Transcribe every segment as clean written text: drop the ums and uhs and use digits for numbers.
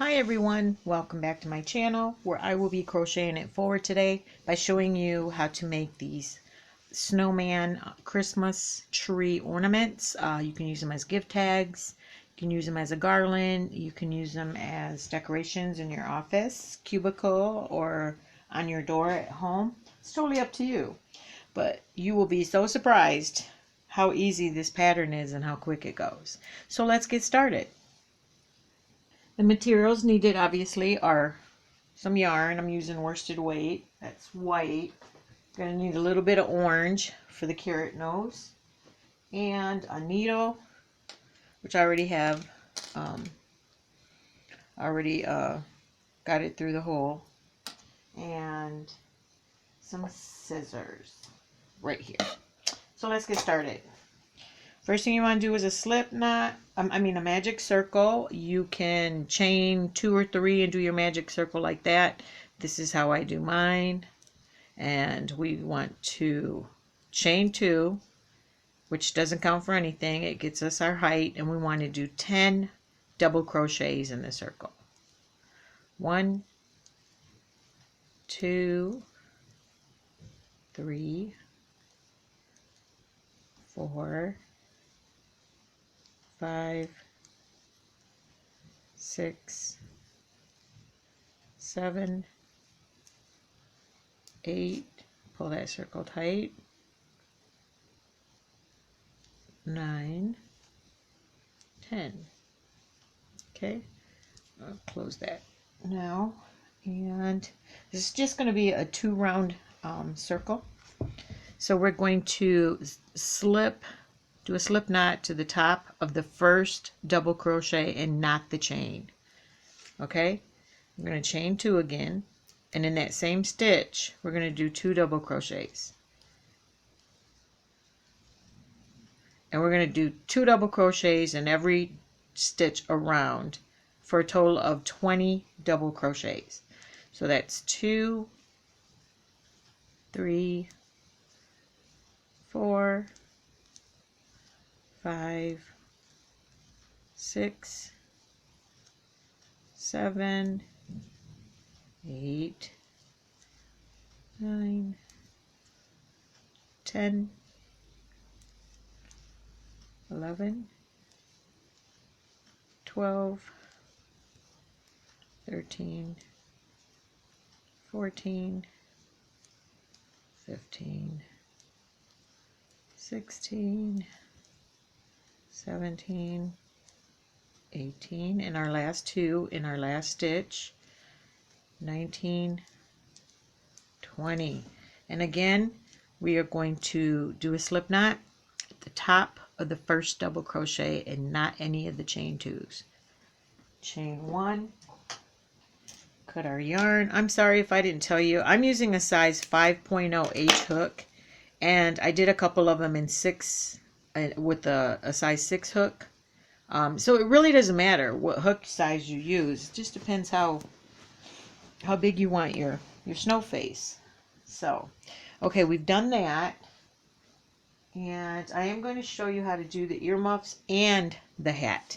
Hi everyone, welcome back to my channel where I will be crocheting it forward today by showing you how to make these snowman Christmas tree ornaments. You can use them as gift tags, you can use them as a garland, you can use them as decorations in your office, cubicle, or on your door at home. It's totally up to you, but you will be so surprised how easy this pattern is and how quick it goes. So let's get started. The materials needed obviously are some yarn. I'm using worsted weight. That's white. Gonna need a little bit of orange for the carrot nose. And a needle, which I already have. Got it through the hole. And some scissors right here. So let's get started. First thing you want to do is a slip knot, a magic circle. You can chain 2 or 3 and do your magic circle like that. This is how I do mine. And we want to chain 2, which doesn't count for anything. It gets us our height, and we want to do 10 double crochets in the circle. 1, 2, 3, 4, 5, 6, 7, 8, pull that circle tight, 9, 10. Okay, I'll close that now, and this is just going to be a 2 round circle. So we're going to do a slip knot to the top of the first double crochet and knot the chain. Okay, I'm going to chain 2 again, and in that same stitch we're going to do 2 double crochets, and we're going to do 2 double crochets in every stitch around for a total of 20 double crochets. So that's 2, 3, 4, 5, 6, 7, 8, 9, 10, 11, 12, 13, 14, 15, 16, 17, 18, and our last 2 in our last stitch, 19, 20. And again, we are going to do a slip knot at the top of the first double crochet and not any of the chain 2s. Chain 1, cut our yarn. I'm sorry if I didn't tell you, I'm using a size 5.0 H hook, and I did a couple of them in 6 with a size 6 hook. So it really doesn't matter what hook size you use. It just depends how big you want your snow face. So, okay, we've done that. And I am going to show you how to do the earmuffs and the hat.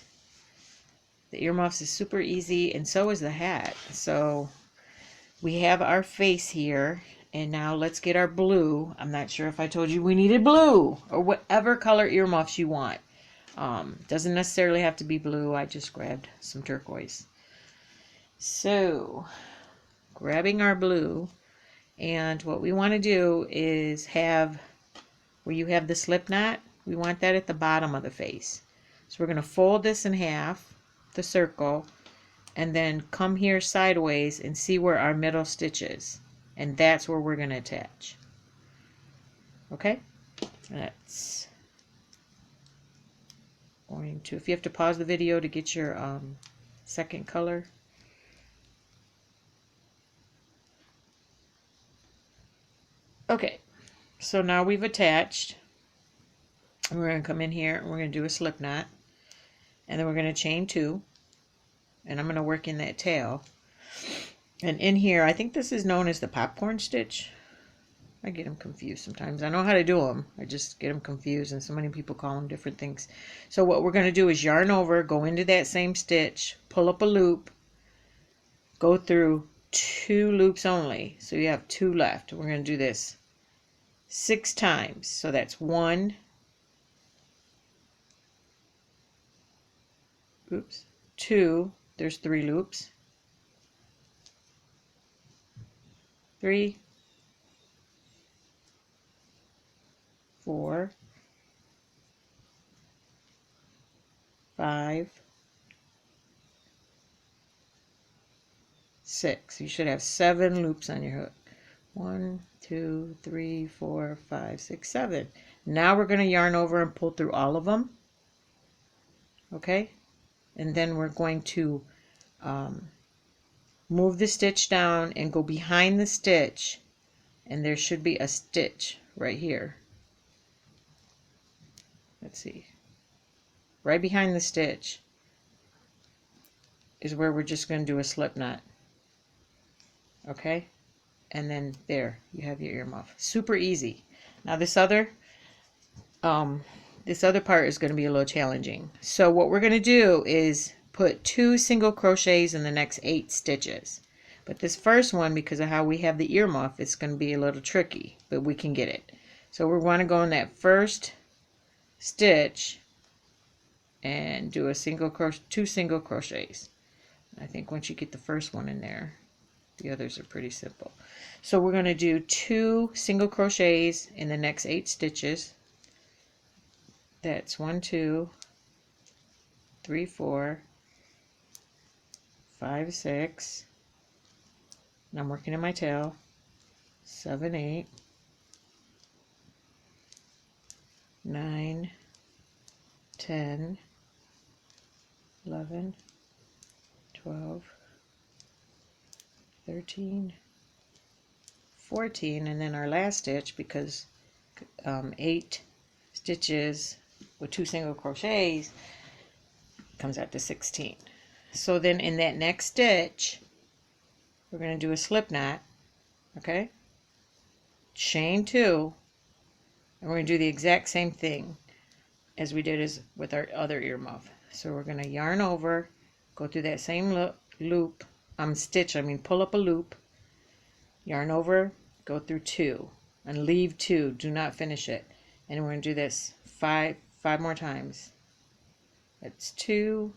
The earmuffs is super easy, and so is the hat. So we have our face here. And now let's get our blue. I'm not sure if I told you we needed blue, or whatever color earmuffs you want. Doesn't necessarily have to be blue. I just grabbed some turquoise. So, grabbing our blue, and what we want to do is have, where you have the slip knot, we want that at the bottom of the face. So we're going to fold this in half, the circle, and then come here sideways and see where our middle stitch is. And that's where we're going to attach. Okay? That's going to, if you have to pause the video to get your second color. Okay, so now we've attached. We're going to come in here and we're going to do a slip knot. And then we're going to chain 2. And I'm going to work in that tail. And in here, I think this is known as the popcorn stitch. I get them confused sometimes. I know how to do them. I just get them confused, and so many people call them different things. So what we're going to do is yarn over, go into that same stitch, pull up a loop, go through 2 loops only, so you have 2 left. We're going to do this 6 times, so that's 1, oops, 2, there's 3 loops, 3, 4, 5, 6. You should have 7 loops on your hook. 1, 2, 3, 4, 5, 6, 7. Now we're going to yarn over and pull through all of them. Okay? And then we're going to move the stitch down and go behind the stitch, and there should be a stitch right here. Let's see. Right behind the stitch is where we're just going to do a slip knot. Okay? And then there, you have your earmuff. Super easy. Now this other part is going to be a little challenging. So what we're going to do is put 2 single crochets in the next 8 stitches. But this first one, because of how we have the earmuff, it's going to be a little tricky, but we can get it. So we're going to go in that first stitch and do a 2 single crochets. I think once you get the first one in there, the others are pretty simple. So we're going to do 2 single crochets in the next 8 stitches. That's 1, 2, 3, 4, 5, 6. And I'm working in my tail. 7, 8, 9, 10, 11, 12, 13, 14, and then our last stitch, because 8 stitches with 2 single crochets comes out to 16. So then in that next stitch, we're going to do a slip knot, okay? Chain 2, and we're going to do the exact same thing as we did with our other earmuff. So we're going to yarn over, go through that same pull up a loop, yarn over, go through 2, and leave 2. Do not finish it. And we're going to do this 5 more times. That's 2,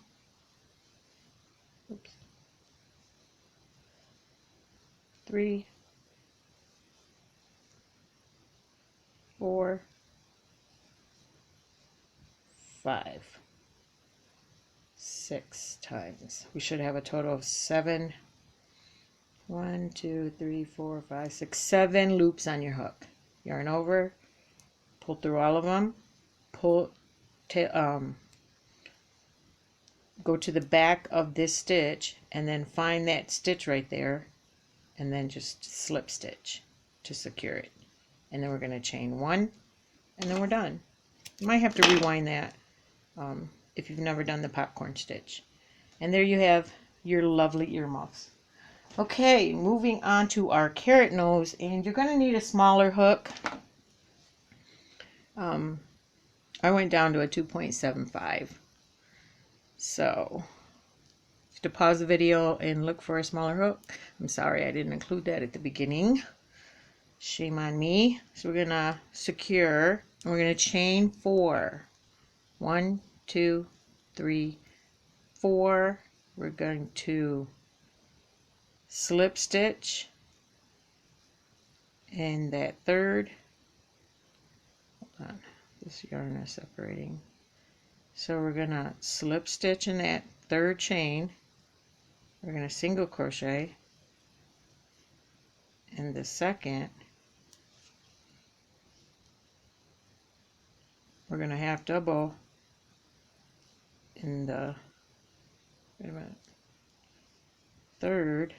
oops, 3, 4, 5, 6 times. We should have a total of 7. 1, 2, 3, 4, 5, 6, 7 loops on your hook. Yarn over, pull through all of them, go to the back of this stitch, and then find that stitch right there, and then just slip stitch to secure it. And then we're going to chain 1, and then we're done. You might have to rewind that if you've never done the popcorn stitch. And there you have your lovely earmuffs. Okay, moving on to our carrot nose, and you're going to need a smaller hook. I went down to a 2.75. So, to pause the video and look for a smaller hook. I'm sorry I didn't include that at the beginning. Shame on me. So we're going to secure, and we're going to chain 4. 1, 2, 3, 4. We're going to slip stitch in that third. Hold on, this yarn is separating. So we're going to slip stitch in that third chain. We're going to single crochet in the second. We're going to half double in the third,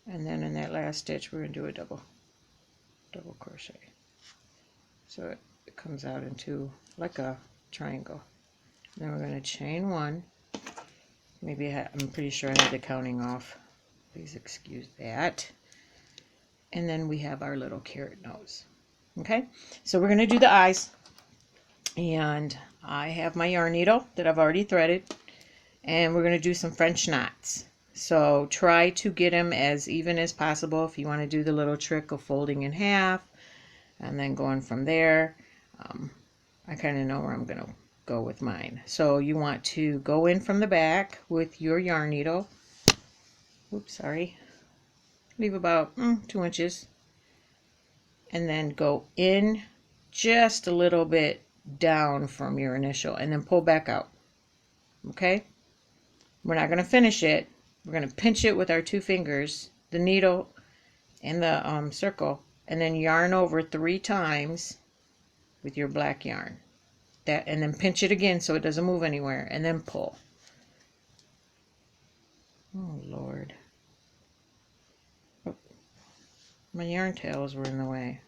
and then in that last stitch we're going to do a double crochet, so it comes out into like a triangle. Then we're going to chain 1. Maybe I'm pretty sure I had the counting off, please excuse that. And then we have our little carrot nose. Okay, so we're going to do the eyes, and I have my yarn needle that I've already threaded, and we're going to do some French knots. So try to get them as even as possible if you want to do the little trick of folding in half and then going from there. I kind of know where I'm going to go with mine. So you want to go in from the back with your yarn needle. Oops, sorry. Leave about 2 inches. And then go in just a little bit down from your initial and then pull back out. Okay? We're not going to finish it. We're going to pinch it with our 2 fingers, the needle and the circle, and then yarn over 3 times with your black yarn. That, and then pinch it again so it doesn't move anywhere, and then pull. Oh Lord. Oh, my yarn tails were in the way.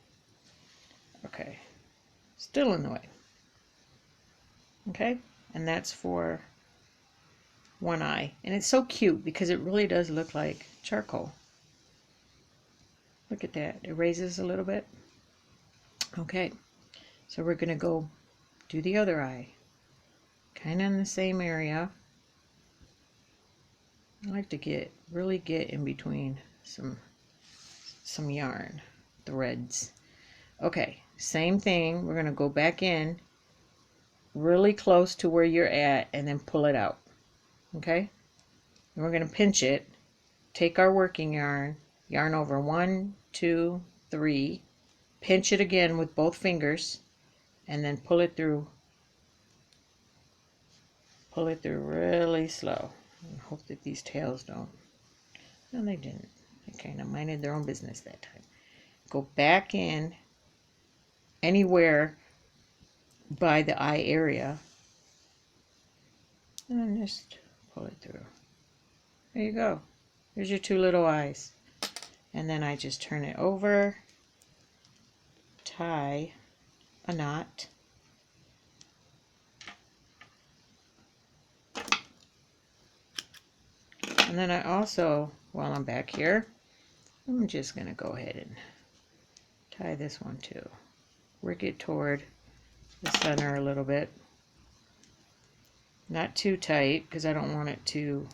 Okay. Still in the way. Okay? And that's for one eye. And it's so cute because it really does look like charcoal. Look at that. It raises a little bit. Okay. So we're going to go do the other eye. Kind of in the same area. I like to really get in between some yarn threads. Okay, same thing. We're going to go back in really close to where you're at and then pull it out. Okay? And we're going to pinch it. Take our working yarn, yarn over 1, 2, 3, pinch it again with both fingers, and then pull it through. Pull it through really slow. And hope that these tails don't. No, they didn't. They kind of minded their own business that time. Go back in anywhere by the eye area and just pull it through. There you go. There's your 2 little eyes. And then I just turn it over, tie a knot, and then I also, while I'm back here, I'm just going to go ahead and tie this one too. Work it toward the center a little bit. Not too tight because I don't want it to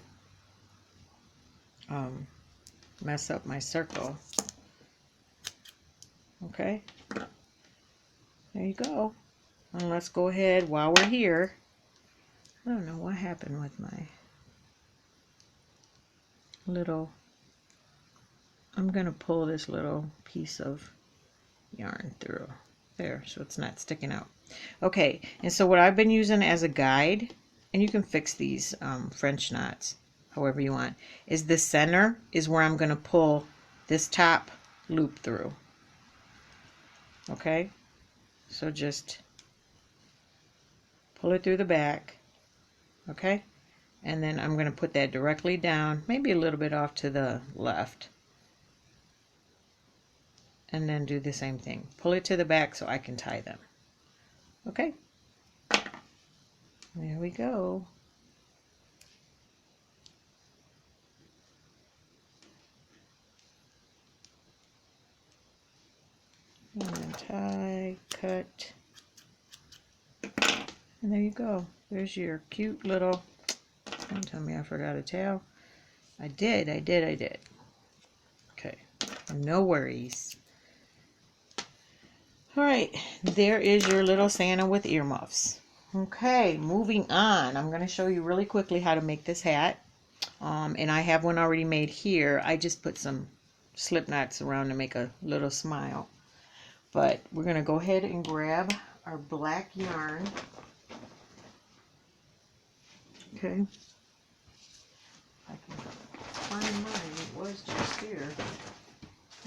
mess up my circle. Okay, there you go. And let's go ahead while we're here. I don't know what happened with my little, I'm going to pull this little piece of yarn through there so it's not sticking out. Okay, and so what I've been using as a guide, and you can fix these French knots however you want, is the center is where I'm going to pull this top loop through. Okay, so just pull it through the back. Okay, and then I'm going to put that directly down, maybe a little bit off to the left, and then do the same thing. Pull it to the back so I can tie them. Okay, there we go. And then tie, cut, and there you go. There's your cute little, don't tell me I forgot a tail. I did. Okay, no worries. All right, there is your little Santa with earmuffs. Okay, moving on. I'm going to show you really quickly how to make this hat. And I have one already made here. I just put some slip knots around to make a little smile. But we're going to go ahead and grab our black yarn. Okay. I can find mine. It was just here.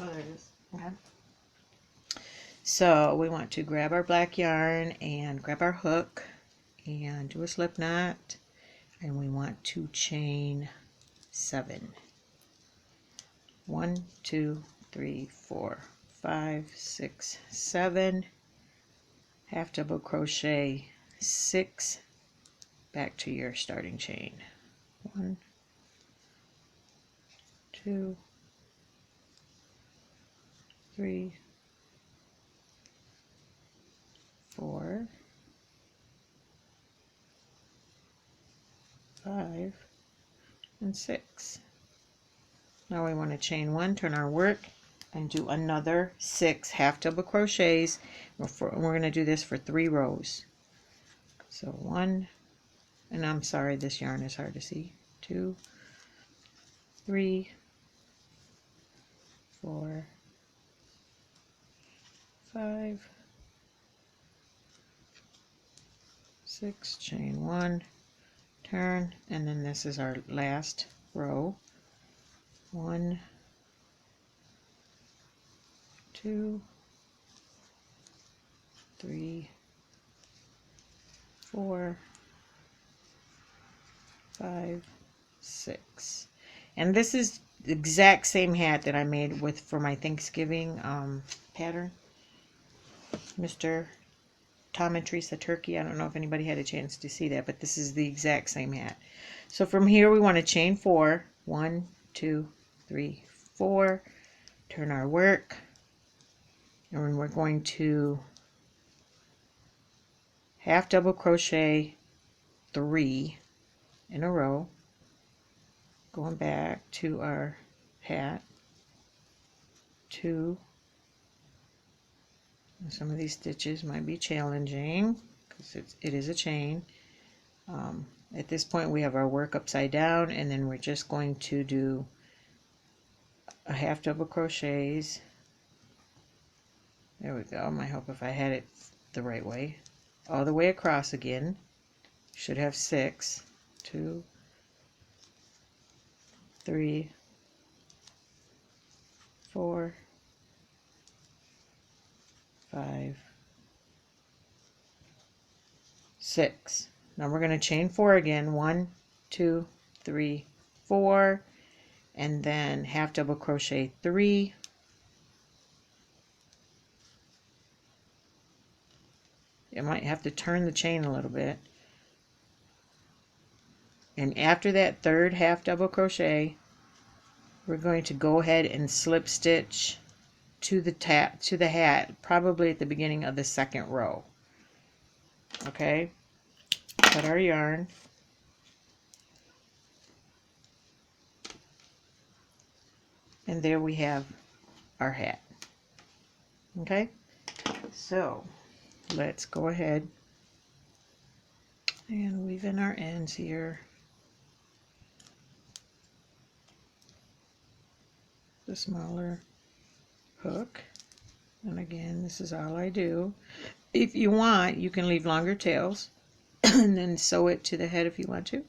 Oh, there it is. Okay. So we want to grab our black yarn and grab our hook and do a slip knot. And we want to chain 7. 1, 2, 3, 4, 5, 6, 7. Half double crochet 6 back to your starting chain. 1, 2, 3, 4, 5 and 6. Now we want to chain 1, turn our work, and do another 6 half double crochets. We're going to do this for 3 rows. So 1, and I'm sorry this yarn is hard to see, 2, 3, 4, 5, 6, chain 1, turn, and then this is our last row. 1, 2, 3, 4, 5, 6. And this is the exact same hat that I made for my Thanksgiving pattern. Mr. Tom and Teresa Turkey. I don't know if anybody had a chance to see that, but this is the exact same hat. So from here we want to chain 4. 1, 2, 3, 4. Turn our work. And we're going to half double crochet 3 in a row, going back to our hat, 2, and some of these stitches might be challenging because it is a chain. At this point we have our work upside down, and then we're just going to do a half double crochets. There we go. I hope if I had it the right way. All the way across again. Should have 6. 2, 3, 4, 5, 6. Now we're going to chain 4 again. 1, 2, 3, 4, and then half double crochet 3. You might have to turn the chain a little bit. And after that third half double crochet, we're going to go ahead and slip stitch to the hat, probably at the beginning of the second row. Okay, cut our yarn. And there we have our hat. Okay, so let's go ahead and weave in our ends here. The smaller hook, and again, this is all I do. If you want, you can leave longer tails and then sew it to the head if you want to.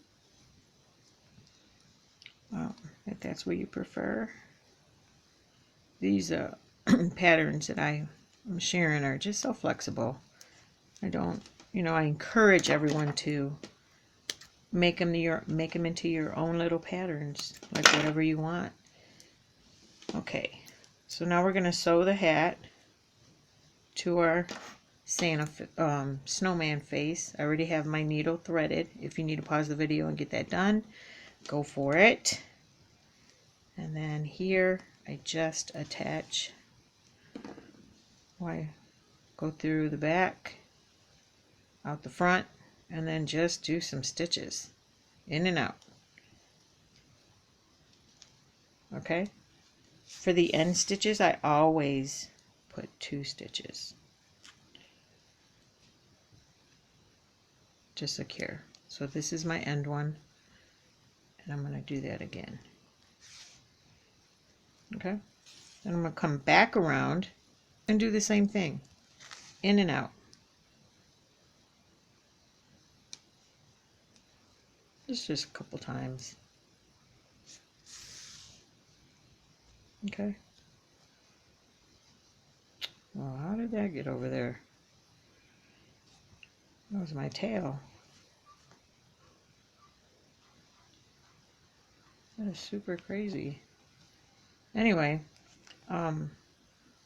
If that's what you prefer. These patterns that I'm sharing are just so flexible. I encourage everyone to make them into your own little patterns, like whatever you want. Okay, so now we're going to sew the hat to our snowman face. I already have my needle threaded. If you need to pause the video and get that done, go for it. And then here I just attach. Go through the back, out the front, and then just do some stitches in and out. Okay, for the end stitches I always put 2 stitches to secure. So this is my end one, and I'm going to do that again. Okay, then I'm going to come back around and do the same thing, in and out. Just a couple times. Okay. Well, how did that get over there? That was my tail. That is super crazy. Anyway, and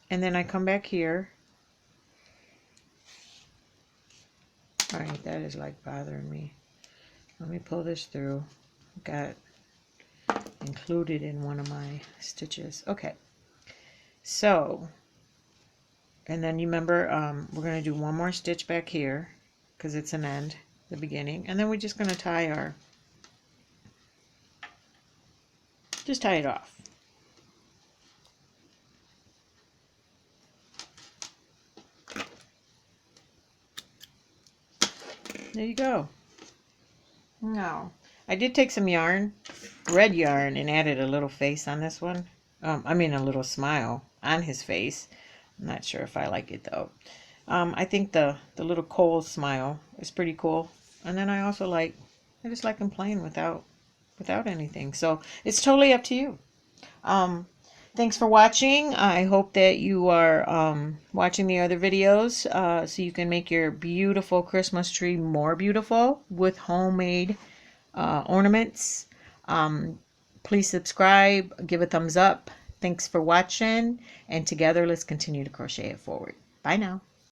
then I come back here. Alright, that is like bothering me. Let me pull this through. Got included in one of my stitches. Okay, so, and then you remember we're going to do one more stitch back here because it's an end, the beginning, and then we're just going to tie our Just tie it off. There you go. Now, I did take some yarn, red yarn, and added a little face on this one. I mean a little smile on his face. I'm not sure if I like it though. I think the little coal smile is pretty cool. And then I just like him playing without anything. So it's totally up to you. Thanks for watching. I hope that you are watching the other videos so you can make your beautiful Christmas tree more beautiful with homemade ornaments. Please subscribe, give a thumbs up. Thanks for watching, and together let's continue to crochet it forward. Bye now.